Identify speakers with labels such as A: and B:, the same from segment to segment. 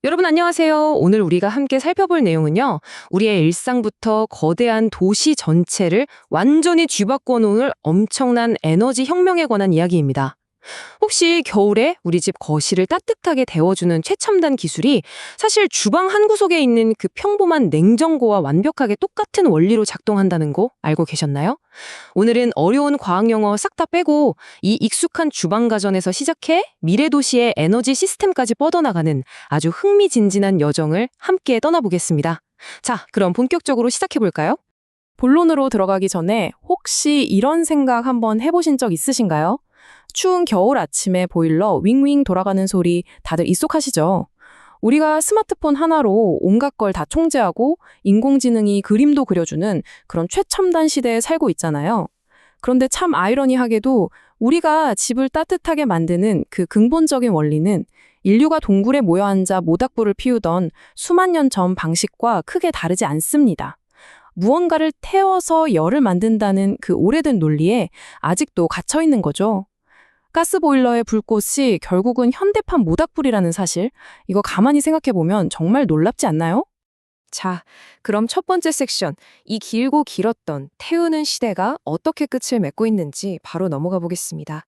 A: 여러분 안녕하세요. 오늘 우리가 함께 살펴볼 내용은요. 우리의 일상부터 거대한 도시 전체를 완전히 뒤바꿔 놓을 엄청난 에너지 혁명에 관한 이야기입니다. 혹시 겨울에 우리 집 거실을 따뜻하게 데워주는 최첨단 기술이 사실 주방 한 구석에 있는 그 평범한 냉장고와 완벽하게 똑같은 원리로 작동한다는 거 알고 계셨나요? 오늘은 어려운 과학 용어 싹 다 빼고 이 익숙한 주방 가전에서 시작해 미래 도시의 에너지 시스템까지 뻗어나가는 아주 흥미진진한 여정을 함께 떠나보겠습니다. 자, 그럼 본격적으로 시작해볼까요?
B: 본론으로 들어가기 전에 혹시 이런 생각 한번 해보신 적 있으신가요? 추운 겨울 아침에 보일러 윙윙 돌아가는 소리 다들 익숙하시죠? 우리가 스마트폰 하나로 온갖 걸 다 통제하고 인공지능이 그림도 그려주는 그런 최첨단 시대에 살고 있잖아요. 그런데 참 아이러니하게도 우리가 집을 따뜻하게 만드는 그 근본적인 원리는 인류가 동굴에 모여 앉아 모닥불을 피우던 수만 년 전 방식과 크게 다르지 않습니다. 무언가를 태워서 열을 만든다는 그 오래된 논리에 아직도 갇혀 있는 거죠. 가스보일러의 불꽃이 결국은 현대판 모닥불이라는 사실, 이거 가만히 생각해보면 정말 놀랍지 않나요?
C: 자, 그럼 첫 번째 섹션, 이 길고 길었던 태우는 시대가 어떻게 끝을 맺고 있는지 바로 넘어가 보겠습니다.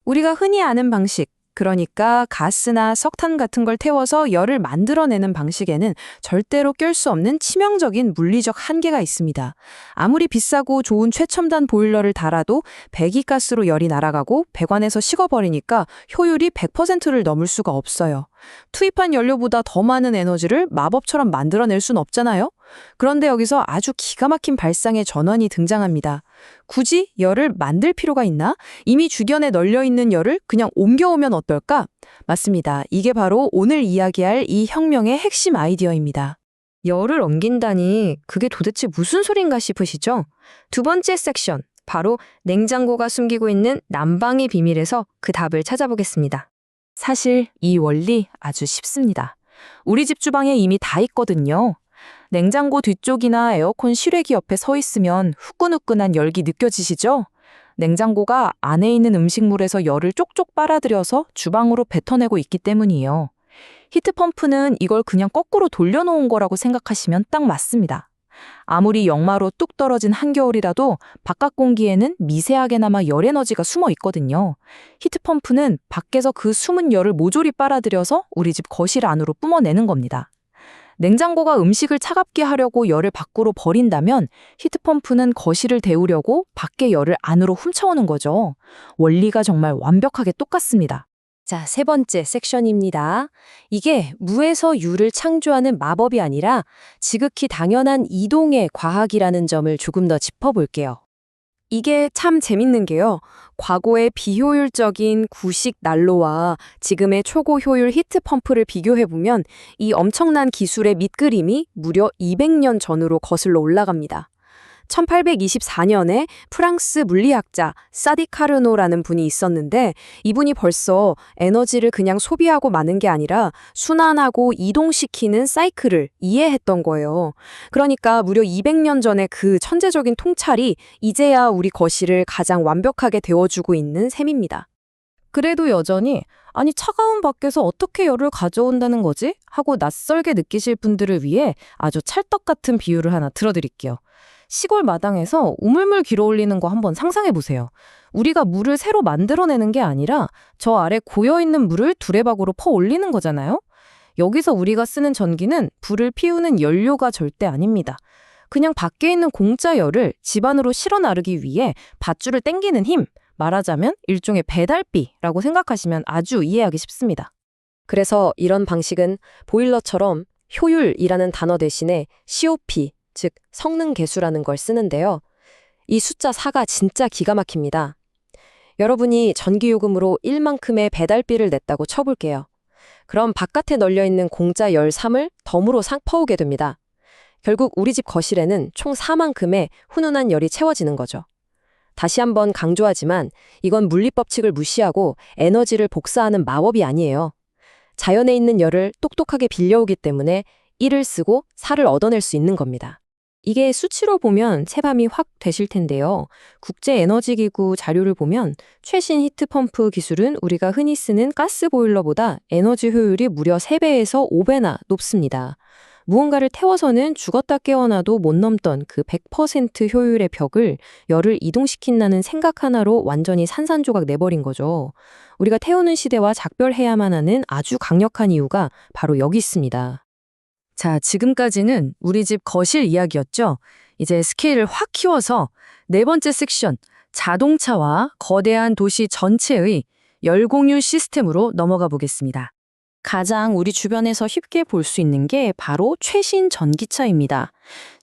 B: 우리가 흔히 아는 방식, 그러니까 가스나 석탄 같은 걸 태워서 열을 만들어내는 방식에는 절대로 낄 수 없는 치명적인 물리적 한계가 있습니다. 아무리 비싸고 좋은 최첨단 보일러를 달아도 배기가스로 열이 날아가고 배관에서 식어버리니까 효율이 100%를 넘을 수가 없어요. 투입한 연료보다 더 많은 에너지를 마법처럼 만들어낼 순 없잖아요? 그런데 여기서 아주 기가 막힌 발상의 전환이 등장합니다. 굳이 열을 만들 필요가 있나? 이미 주변에 널려있는 열을 그냥 옮겨오면 어떨까? 맞습니다. 이게 바로 오늘 이야기할 이 혁명의 핵심 아이디어입니다.
C: 열을 옮긴다니 그게 도대체 무슨 소린가 싶으시죠? 두 번째 섹션, 바로 냉장고가 숨기고 있는 난방의 비밀에서 그 답을 찾아보겠습니다.
B: 사실 이 원리 아주 쉽습니다. 우리 집 주방에 이미 다 있거든요. 냉장고 뒤쪽이나 에어컨 실외기 옆에 서 있으면 후끈후끈한 열기 느껴지시죠? 냉장고가 안에 있는 음식물에서 열을 쪽쪽 빨아들여서 주방으로 뱉어내고 있기 때문이에요. 히트펌프는 이걸 그냥 거꾸로 돌려놓은 거라고 생각하시면 딱 맞습니다. 아무리 영마로 뚝 떨어진 한겨울이라도 바깥 공기에는 미세하게나마 열 에너지가 숨어 있거든요. 히트펌프는 밖에서 그 숨은 열을 모조리 빨아들여서 우리 집 거실 안으로 뿜어내는 겁니다. 냉장고가 음식을 차갑게 하려고 열을 밖으로 버린다면 히트펌프는 거실을 데우려고 밖의 열을 안으로 훔쳐오는 거죠. 원리가 정말 완벽하게 똑같습니다.
C: 자, 세 번째 섹션입니다. 이게 무에서 유를 창조하는 마법이 아니라 지극히 당연한 이동의 과학이라는 점을 조금 더 짚어볼게요. 이게 참 재밌는 게요. 과거의 비효율적인 구식 난로와 지금의 초고 효율 히트펌프를 비교해보면 이 엄청난 기술의 밑그림이 무려 200년 전으로 거슬러 올라갑니다. 1824년에 프랑스 물리학자 사디 카르노라는 분이 있었는데 이분이 벌써 에너지를 그냥 소비하고 마는 게 아니라 순환하고 이동시키는 사이클을 이해했던 거예요. 그러니까 무려 200년 전에 그 천재적인 통찰이 이제야 우리 거실을 가장 완벽하게 데워주고 있는 셈입니다.
B: 그래도 여전히 아니 차가운 밖에서 어떻게 열을 가져온다는 거지? 하고 낯설게 느끼실 분들을 위해 아주 찰떡 같은 비유를 하나 들어드릴게요. 시골 마당에서 우물물 길어올리는 거 한번 상상해 보세요. 우리가 물을 새로 만들어내는 게 아니라 저 아래 고여있는 물을 두레박으로 퍼 올리는 거잖아요. 여기서 우리가 쓰는 전기는 불을 피우는 연료가 절대 아닙니다. 그냥 밖에 있는 공짜 열을 집 안으로 실어 나르기 위해 밧줄을 당기는 힘, 말하자면 일종의 배달비라고 생각하시면 아주 이해하기 쉽습니다.
C: 그래서 이런 방식은 보일러처럼 효율이라는 단어 대신에 COP, 즉 성능 계수라는 걸 쓰는데요. 이 숫자 4가 진짜 기가 막힙니다. 여러분이 전기요금으로 1만큼의 배달비를 냈다고 쳐볼게요. 그럼 바깥에 널려있는 공짜 열 3을 덤으로 퍼오게 됩니다. 결국 우리 집 거실에는 총 4만큼의 훈훈한 열이 채워지는 거죠. 다시 한번 강조하지만 이건 물리법칙을 무시하고 에너지를 복사하는 마법이 아니에요. 자연에 있는 열을 똑똑하게 빌려오기 때문에 1을 쓰고 4를 얻어낼 수 있는 겁니다. 이게 수치로 보면 체감이 확 되실 텐데요. 국제에너지기구 자료를 보면 최신 히트펌프 기술은 우리가 흔히 쓰는 가스보일러보다 에너지 효율이 무려 3배에서 5배나 높습니다. 무언가를 태워서는 죽었다 깨어나도 못 넘던 그 100% 효율의 벽을 열을 이동시킨다는 생각 하나로 완전히 산산조각 내버린 거죠. 우리가 태우는 시대와 작별해야만 하는 아주 강력한 이유가 바로 여기 있습니다.
B: 자, 지금까지는 우리 집 거실 이야기였죠. 이제 스케일을 확 키워서 네 번째 섹션, 자동차와 거대한 도시 전체의 열 공유 시스템으로 넘어가 보겠습니다. 가장 우리 주변에서 쉽게 볼 수 있는 게 바로 최신 전기차입니다.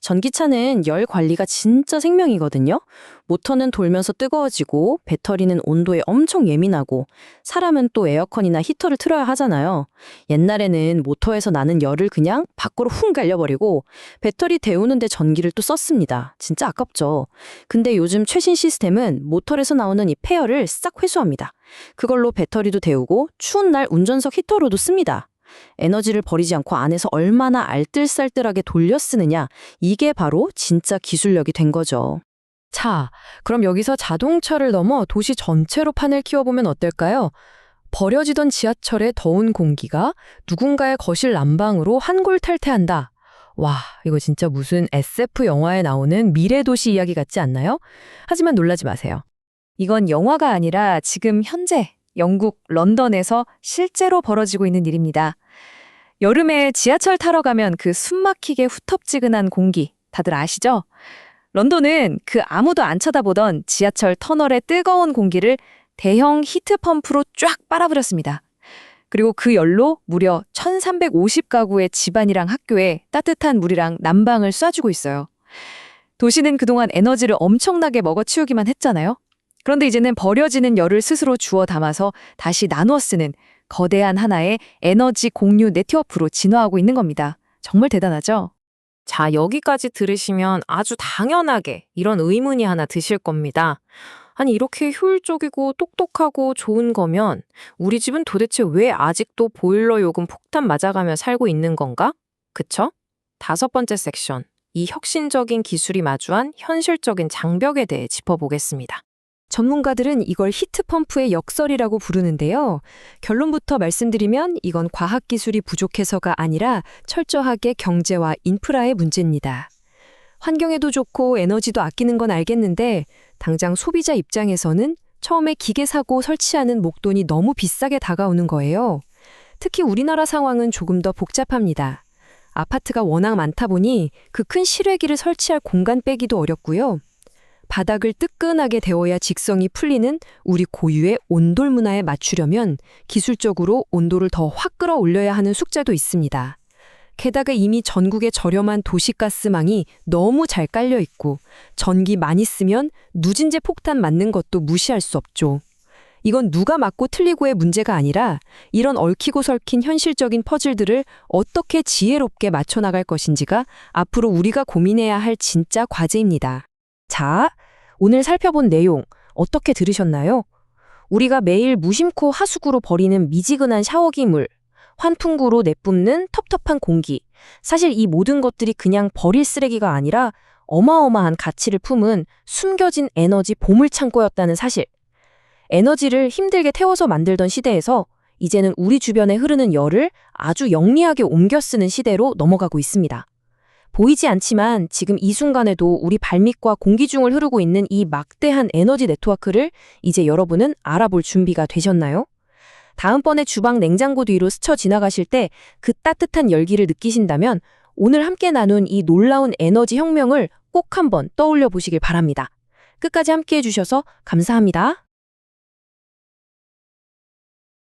B: 전기차는 열 관리가 진짜 생명이거든요. 모터는 돌면서 뜨거워지고 배터리는 온도에 엄청 예민하고 사람은 또 에어컨이나 히터를 틀어야 하잖아요. 옛날에는 모터에서 나는 열을 그냥 밖으로 훅 갈려버리고 배터리 데우는데 전기를 또 썼습니다. 진짜 아깝죠. 근데 요즘 최신 시스템은 모터에서 나오는 이 폐열을 싹 회수합니다. 그걸로 배터리도 데우고 추운 날 운전석 히터로도 씁니다. 에너지를 버리지 않고 안에서 얼마나 알뜰살뜰하게 돌려 쓰느냐, 이게 바로 진짜 기술력이 된 거죠.
A: 자, 그럼 여기서 자동차를 넘어 도시 전체로 판을 키워보면 어떨까요? 버려지던 지하철의 더운 공기가 누군가의 거실 난방으로 한골탈퇴한다. 와, 이거 진짜 무슨 SF 영화에 나오는 미래도시 이야기 같지 않나요? 하지만 놀라지 마세요.
B: 이건 영화가 아니라 지금 현재 영국 런던에서 실제로 벌어지고 있는 일입니다. 여름에 지하철 타러 가면 그 숨막히게 후텁지근한 공기 다들 아시죠? 런던은 그 아무도 안 쳐다보던 지하철 터널의 뜨거운 공기를 대형 히트펌프로 쫙 빨아들였습니다. 그리고 그 열로 무려 1350가구의 집안이랑 학교에 따뜻한 물이랑 난방을 쏴주고 있어요. 도시는 그동안 에너지를 엄청나게 먹어치우기만 했잖아요. 그런데 이제는 버려지는 열을 스스로 주워 담아서 다시 나누어 쓰는 거대한 하나의 에너지 공유 네트워크로 진화하고 있는 겁니다. 정말 대단하죠?
A: 자, 여기까지 들으시면 아주 당연하게 이런 의문이 하나 드실 겁니다. 아니, 이렇게 효율적이고 똑똑하고 좋은 거면 우리 집은 도대체 왜 아직도 보일러 요금 폭탄 맞아가며 살고 있는 건가? 그쵸? 5번째 섹션, 이 혁신적인 기술이 마주한 현실적인 장벽에 대해 짚어보겠습니다.
C: 전문가들은 이걸 히트펌프의 역설이라고 부르는데요. 결론부터 말씀드리면 이건 과학기술이 부족해서가 아니라 철저하게 경제와 인프라의 문제입니다. 환경에도 좋고 에너지도 아끼는 건 알겠는데 당장 소비자 입장에서는 처음에 기계 사고 설치하는 목돈이 너무 비싸게 다가오는 거예요. 특히 우리나라 상황은 조금 더 복잡합니다. 아파트가 워낙 많다 보니 그 큰 실외기를 설치할 공간 빼기도 어렵고요. 바닥을 뜨끈하게 데워야 직성이 풀리는 우리 고유의 온돌 문화에 맞추려면 기술적으로 온도를 더 확 끌어올려야 하는 숙제도 있습니다. 게다가 이미 전국의 저렴한 도시가스망이 너무 잘 깔려 있고 전기 많이 쓰면 누진제 폭탄 맞는 것도 무시할 수 없죠. 이건 누가 맞고 틀리고의 문제가 아니라 이런 얽히고 설킨 현실적인 퍼즐들을 어떻게 지혜롭게 맞춰나갈 것인지가 앞으로 우리가 고민해야 할 진짜 과제입니다. 자, 오늘 살펴본 내용 어떻게 들으셨나요? 우리가 매일 무심코 하수구로 버리는 미지근한 샤워기 물, 환풍구로 내뿜는 텁텁한 공기. 사실 이 모든 것들이 그냥 버릴 쓰레기가 아니라 어마어마한 가치를 품은 숨겨진 에너지 보물창고였다는 사실. 에너지를 힘들게 태워서 만들던 시대에서 이제는 우리 주변에 흐르는 열을 아주 영리하게 옮겨 쓰는 시대로 넘어가고 있습니다. 보이지 않지만 지금 이 순간에도 우리 발밑과 공기 중을 흐르고 있는 이 막대한 에너지 네트워크를 이제 여러분은 알아볼 준비가 되셨나요? 다음번에 주방 냉장고 뒤로 스쳐 지나가실 때 그 따뜻한 열기를 느끼신다면 오늘 함께 나눈 이 놀라운 에너지 혁명을 꼭 한번 떠올려 보시길 바랍니다. 끝까지 함께 해주셔서 감사합니다.